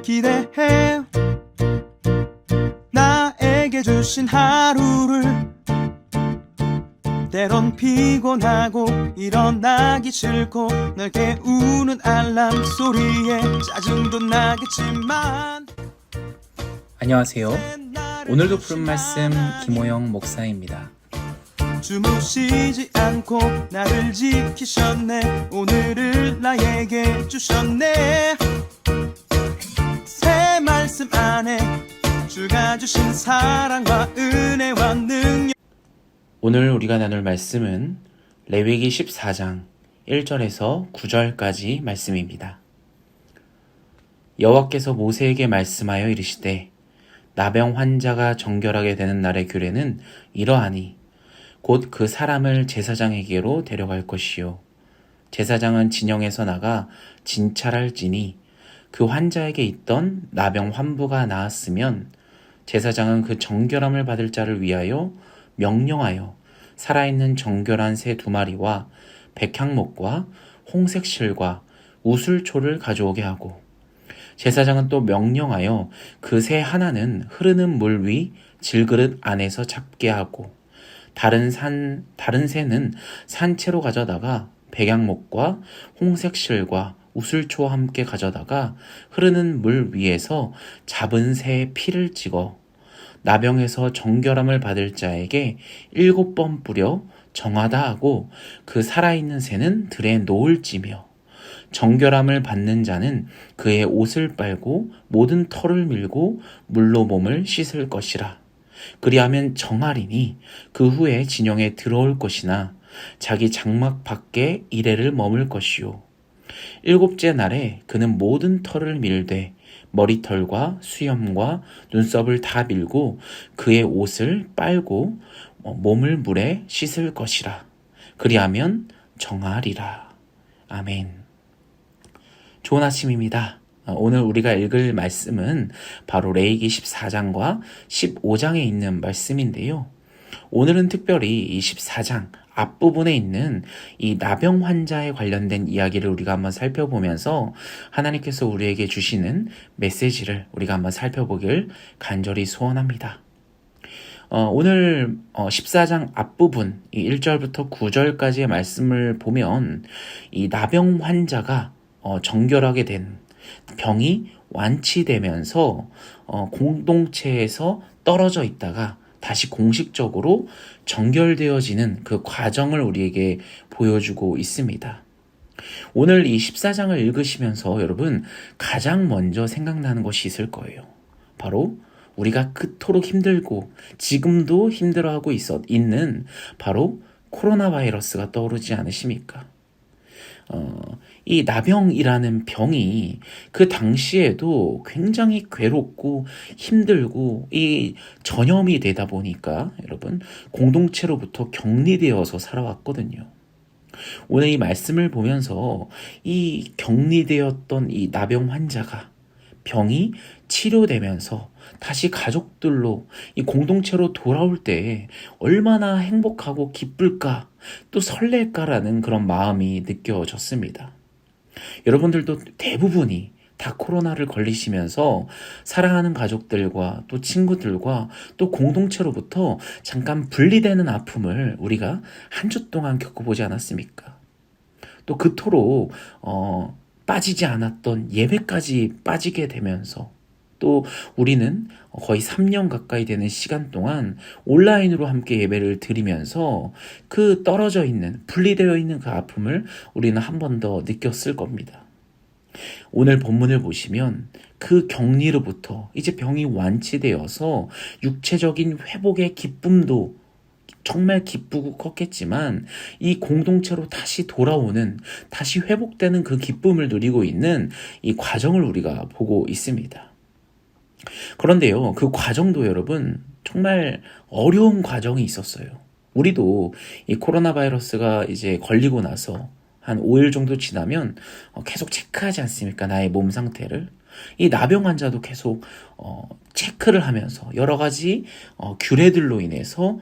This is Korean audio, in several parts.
기대해 나에게 주신 하루를 때론 피곤하고 일어나기 싫고 널 깨우는 알람 소리에 짜증도 나겠지만 안녕하세요. 오늘도 푸른 말씀 김호영 목사입니다. 주무시지 않고 나를 지키셨네. 오늘을 나에게 주셨네. 새 말씀 안에 주가 주신 사랑과 은혜와 능력. 오늘 우리가 나눌 말씀은 레위기 14장 1절에서 9절까지 말씀입니다. 여호와께서 모세에게 말씀하여 이르시되 나병 환자가 정결하게 되는 날의 규례는 이러하니 곧 그 사람을 제사장에게로 데려갈 것이요 제사장은 진영에서 나가 진찰할지니 그 환자에게 있던 나병 환부가 나았으면 제사장은 그 정결함을 받을 자를 위하여 명령하여 살아있는 정결한 새 2마리와 백향목과 홍색 실과 우슬초를 가져오게 하고 제사장은 또 명령하여 그 새 하나는 흐르는 물 위 질그릇 안에서 잡게 하고 다른 새는 산채로 가져다가 백향목과 홍색 실과 우슬초와 함께 가져다가 흐르는 물 위에서 잡은 새의 피를 찍어 나병에서 정결함을 받을 자에게 7번 뿌려 정하다 하고 그 살아있는 새는 들에 놓을지며 정결함을 받는 자는 그의 옷을 빨고 모든 털을 밀고 물로 몸을 씻을 것이라. 그리하면 정하리니 그 후에 진영에 들어올 것이나 자기 장막 밖에 이레를 머물 것이요 7째 날에 그는 모든 털을 밀되 머리털과 수염과 눈썹을 다 밀고 그의 옷을 빨고 몸을 물에 씻을 것이라. 그리하면 정하리라. 아멘. 좋은 아침입니다. 오늘 우리가 읽을 말씀은 바로 레위기 14장과 15장에 있는 말씀인데요. 오늘은 특별히 이 14장 앞부분에 있는 이 나병 환자에 관련된 이야기를 우리가 한번 살펴보면서 하나님께서 우리에게 주시는 메시지를 우리가 한번 살펴보길 간절히 소원합니다. 오늘 14장 앞부분 이 1절부터 9절까지의 말씀을 보면 이 나병 환자가 정결하게 된 병이 완치되면서 공동체에서 떨어져 있다가 다시 공식적으로 정결되어지는 그 과정을 우리에게 보여주고 있습니다. 오늘 이 14장을 읽으시면서 여러분 가장 먼저 생각나는 것이 있을 거예요. 바로 우리가 그토록 힘들고 지금도 힘들어하고 있는 바로 코로나 바이러스가 떠오르지 않으십니까? 이 나병이라는 병이 그 당시에도 굉장히 괴롭고 힘들고 이 전염이 되다 보니까 여러분 공동체로부터 격리되어서 살아왔거든요. 오늘 이 말씀을 보면서 이 격리되었던 이 나병 환자가 병이 치료되면서 다시 가족들로 이 공동체로 돌아올 때 얼마나 행복하고 기쁠까 또 설렐까라는 그런 마음이 느껴졌습니다. 여러분들도 대부분이 다 코로나를 걸리시면서 사랑하는 가족들과 또 친구들과 또 공동체로부터 잠깐 분리되는 아픔을 우리가 한 주 동안 겪어보지 않았습니까? 또 그토록 빠지지 않았던 예배까지 빠지게 되면서 또 우리는 거의 3년 가까이 되는 시간 동안 온라인으로 함께 예배를 드리면서 그 떨어져 있는, 분리되어 있는 그 아픔을 우리는 한 번 더 느꼈을 겁니다. 오늘 본문을 보시면 그 격리로부터 이제 병이 완치되어서 육체적인 회복의 기쁨도 정말 기쁘고 컸겠지만 이 공동체로 다시 돌아오는, 다시 회복되는 그 기쁨을 누리고 있는 이 과정을 우리가 보고 있습니다. 그런데요, 그 과정도 여러분 정말 어려운 과정이 있었어요. 우리도 이 코로나 바이러스가 이제 걸리고 나서 한 5일 정도 지나면 계속 체크하지 않습니까? 나의 몸 상태를. 이 나병 환자도 계속 체크를 하면서 여러 가지 규례들로 인해서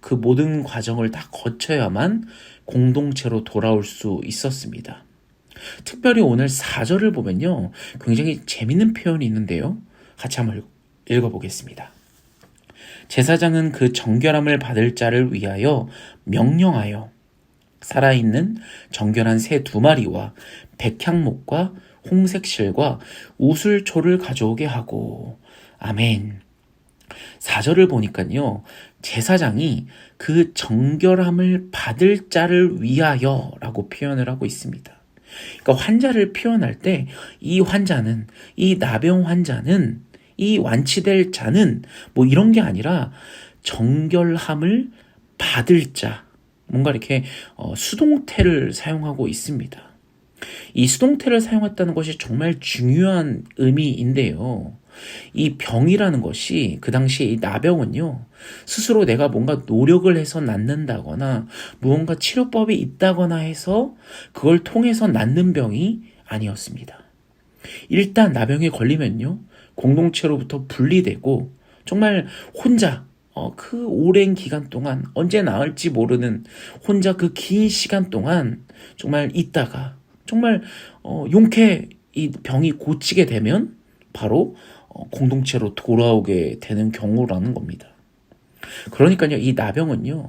그 모든 과정을 다 거쳐야만 공동체로 돌아올 수 있었습니다. 특별히 오늘 4절을 보면요, 굉장히 재밌는 표현이 있는데요. 같이 한번 읽어보겠습니다. 제사장은 그 정결함을 받을 자를 위하여 명령하여 살아있는 정결한 새 2마리와 백향목과 홍색실과 우슬초를 가져오게 하고. 아멘. 4절을 보니까요, 제사장이 그 정결함을 받을 자를 위하여 라고 표현을 하고 있습니다. 그러니까 환자를 표현할 때 이 환자는, 이 나병 환자는, 이 완치될 자는 뭐 이런 게 아니라 정결함을 받을 자, 뭔가 이렇게 수동태를 사용하고 있습니다. 이 수동태를 사용했다는 것이 정말 중요한 의미인데요. 이 병이라는 것이, 그 당시에 이 나병은요, 스스로 내가 뭔가 노력을 해서 낫는다거나 무언가 치료법이 있다거나 해서 그걸 통해서 낫는 병이 아니었습니다. 일단 나병에 걸리면요, 공동체로부터 분리되고 정말 혼자 그 오랜 기간 동안, 언제 나을지 모르는 혼자 그 긴 시간 동안 정말 있다가 정말 용케 이 병이 고치게 되면 바로 공동체로 돌아오게 되는 경우라는 겁니다. 그러니까요, 이 나병은요,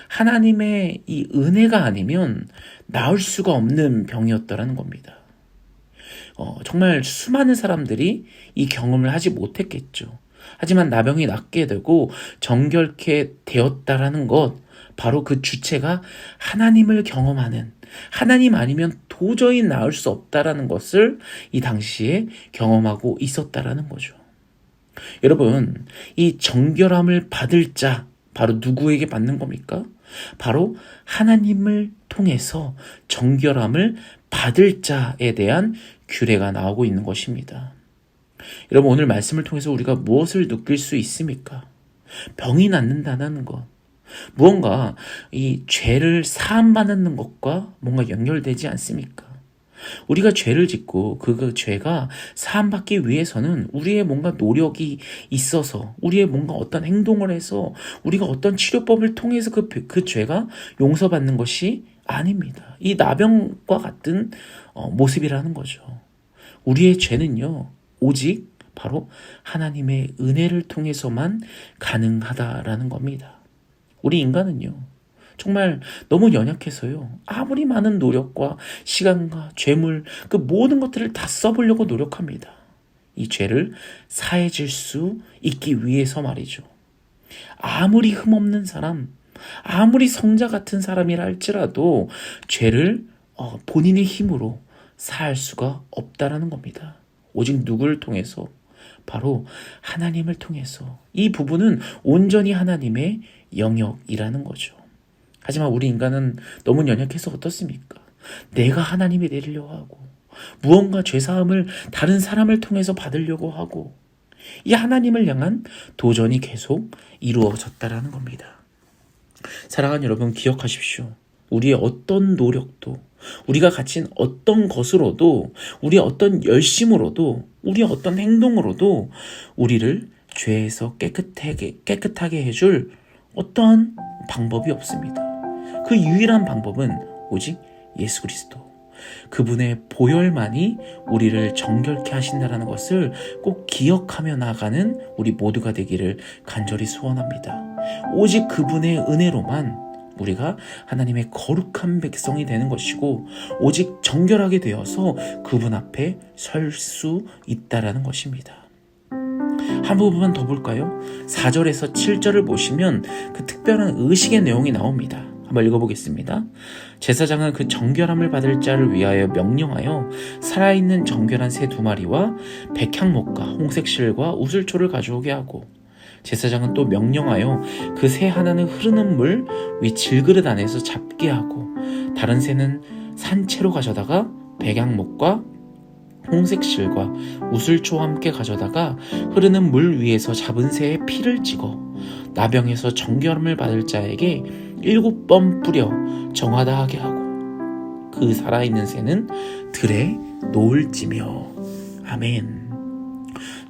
하나님의 이 은혜가 아니면 나을 수가 없는 병이었다라는 겁니다. 정말 수많은 사람들이 이 경험을 하지 못했겠죠. 하지만 나병이 낫게 되고 정결케 되었다라는 것, 바로 그 주체가 하나님을 경험하는, 하나님 아니면 도저히 나을 수 없다라는 것을 이 당시에 경험하고 있었다라는 거죠. 여러분, 이 정결함을 받을 자, 바로 누구에게 받는 겁니까? 바로 하나님을 통해서 정결함을 받을 자에 대한 규례가 나오고 있는 것입니다. 여러분, 오늘 말씀을 통해서 우리가 무엇을 느낄 수 있습니까? 병이 낫는다는 것, 무언가 이 죄를 사함받는 것과 뭔가 연결되지 않습니까? 우리가 죄를 짓고 그 죄가 사함받기 위해서는 우리의 뭔가 노력이 있어서, 우리의 뭔가 어떤 행동을 해서, 우리가 어떤 치료법을 통해서 그 죄가 용서받는 것이 아닙니다. 이 나병과 같은 모습이라는 거죠. 우리의 죄는요, 오직 바로 하나님의 은혜를 통해서만 가능하다라는 겁니다. 우리 인간은요, 정말 너무 연약해서요, 아무리 많은 노력과 시간과 재물, 그 모든 것들을 다 써보려고 노력합니다. 이 죄를 사해질 수 있기 위해서 말이죠. 아무리 흠없는 사람, 아무리 성자 같은 사람이라 할지라도 죄를 본인의 힘으로 사할 수가 없다라는 겁니다. 오직 누구를 통해서? 바로 하나님을 통해서. 이 부분은 온전히 하나님의 영역이라는 거죠. 하지만 우리 인간은 너무 연약해서 어떻습니까? 내가 하나님이 되려고 하고, 무언가 죄사함을 다른 사람을 통해서 받으려고 하고, 이 하나님을 향한 도전이 계속 이루어졌다라는 겁니다. 사랑하는 여러분, 기억하십시오. 우리의 어떤 노력도, 우리가 가진 어떤 것으로도, 우리의 어떤 열심으로도, 우리의 어떤 행동으로도 우리를 죄에서 깨끗하게 해줄 어떤 방법이 없습니다. 그 유일한 방법은 오직 예수 그리스도, 그분의 보혈만이 우리를 정결케 하신다는 것을 꼭 기억하며 나아가는 우리 모두가 되기를 간절히 소원합니다. 오직 그분의 은혜로만 우리가 하나님의 거룩한 백성이 되는 것이고, 오직 정결하게 되어서 그분 앞에 설 수 있다라는 것입니다. 한 부분만 더 볼까요? 4절에서 7절을 보시면 그 특별한 의식의 내용이 나옵니다. 한번 읽어보겠습니다. 제사장은 그 정결함을 받을 자를 위하여 명령하여 살아있는 정결한 새 2마리와 백향목과 홍색실과 우슬초를 가져오게 하고, 제사장은 또 명령하여 그 새 하나는 흐르는 물 위 질그릇 안에서 잡게 하고, 다른 새는 산채로 가져다가 백향목과 홍색실과 우슬초와 함께 가져다가 흐르는 물 위에서 잡은 새의 피를 찍어 나병에서 정결함을 받을 자에게 7번 뿌려 정하다 하게 하고, 그 살아있는 새는 들에 놓을지며. 아멘.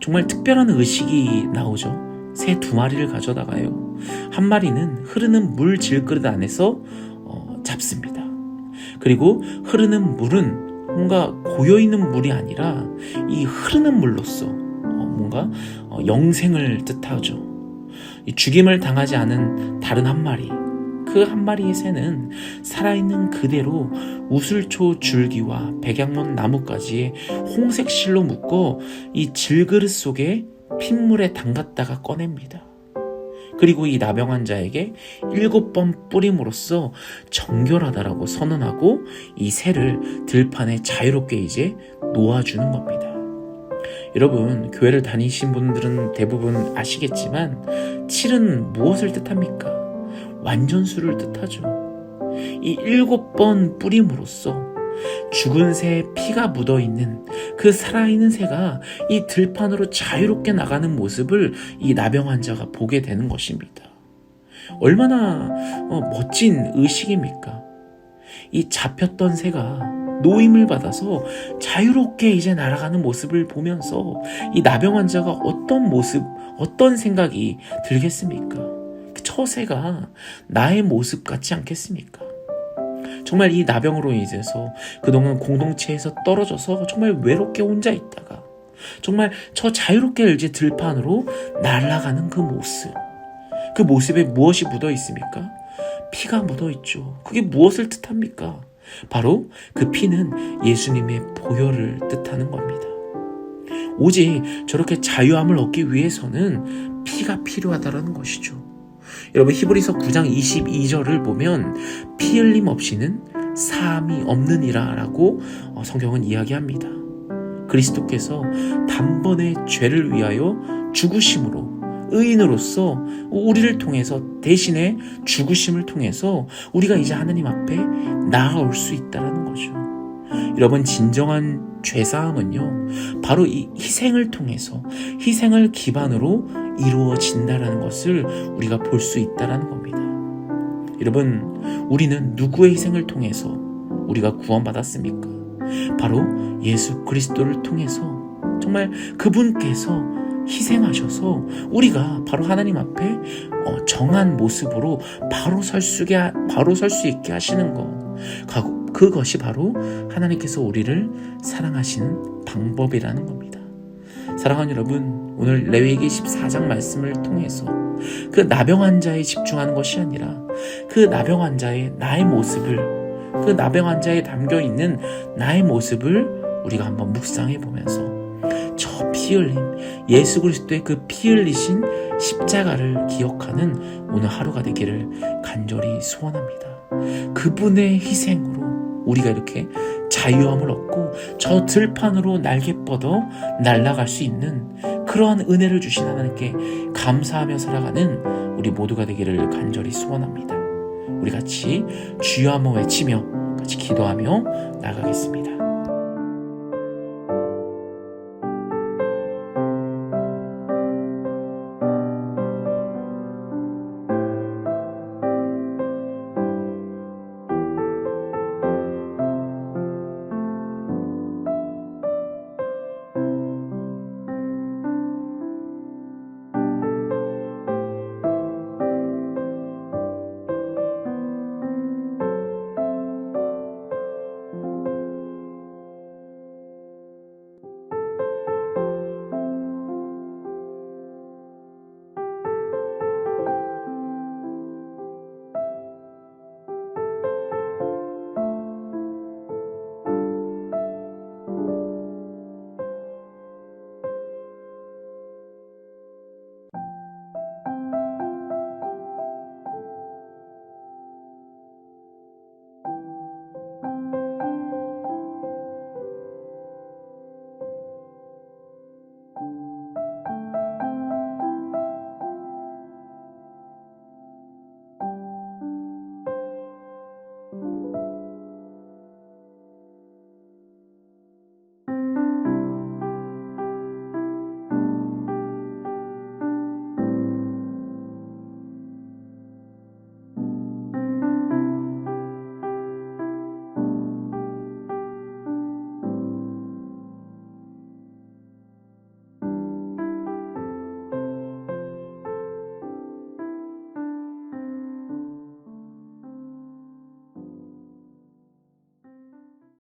정말 특별한 의식이 나오죠. 새 2마리를 가져다가요, 한 마리는 흐르는 물 질그릇 안에서 잡습니다. 그리고 흐르는 물은 뭔가 고여있는 물이 아니라 이 흐르는 물로서 뭔가 영생을 뜻하죠. 이 죽임을 당하지 않은 다른 한 마리, 그 한 마리의 새는 살아있는 그대로 우슬초 줄기와 백양문 나뭇가지에 홍색 실로 묶어 이 질그릇 속에 핏물에 담갔다가 꺼냅니다. 그리고 이 나병 환자에게 7번 뿌림으로써 정결하다라고 선언하고 이 새를 들판에 자유롭게 이제 놓아주는 겁니다. 여러분, 교회를 다니신 분들은 대부분 아시겠지만 7은 무엇을 뜻합니까? 완전수를 뜻하죠. 이 7번 뿌림으로써 죽은 새의 피가 묻어있는 그 살아있는 새가 이 들판으로 자유롭게 나가는 모습을 이 나병 환자가 보게 되는 것입니다. 얼마나 멋진 의식입니까? 이 잡혔던 새가 노임을 받아서 자유롭게 이제 날아가는 모습을 보면서 이 나병 환자가 어떤 모습, 어떤 생각이 들겠습니까? 저 새가 나의 모습 같지 않겠습니까? 정말 이 나병으로 인해서 그동안 공동체에서 떨어져서 정말 외롭게 혼자 있다가 정말 저 자유롭게 이제 들판으로 날아가는 그 모습, 그 모습에 무엇이 묻어 있습니까? 피가 묻어 있죠. 그게 무엇을 뜻합니까? 바로 그 피는 예수님의 보혈을 뜻하는 겁니다. 오직 저렇게 자유함을 얻기 위해서는 피가 필요하다는 것이죠. 여러분, 히브리서 9장 22절을 보면 피 흘림 없이는 사함이 없느니라 라고 성경은 이야기합니다. 그리스도께서 단번에 죄를 위하여 죽으심으로 의인으로서 우리를 통해서 대신에 죽으심을 통해서 우리가 이제 하나님 앞에 나아올 수 있다는 거죠. 여러분, 진정한 죄사함은요, 바로 이 희생을 통해서, 희생을 기반으로 이루어진다는 것을 우리가 볼 수 있다는 겁니다. 여러분, 우리는 누구의 희생을 통해서 우리가 구원받았습니까? 바로 예수 그리스도를 통해서 정말 그분께서 희생하셔서 우리가 바로 하나님 앞에 정한 모습으로 바로 설 수 있게 하시는 것, 그것이 바로 하나님께서 우리를 사랑하시는 방법이라는 겁니다. 사랑하는 여러분, 오늘 레위기 14장 말씀을 통해서 그 나병 환자에 집중하는 것이 아니라 그 나병 환자의 나의 모습을, 그 나병 환자에 담겨있는 나의 모습을 우리가 한번 묵상해 보면서 저 피 흘림, 예수 그리스도의 그 피 흘리신 십자가를 기억하는 오늘 하루가 되기를 간절히 소원합니다. 그분의 희생으로 우리가 이렇게 자유함을 얻고 저 들판으로 날개 뻗어 날아갈 수 있는 그러한 은혜를 주신 하나님께 감사하며 살아가는 우리 모두가 되기를 간절히 소원합니다. 우리 같이 주여 한번 외치며 같이 기도하며 나가겠습니다.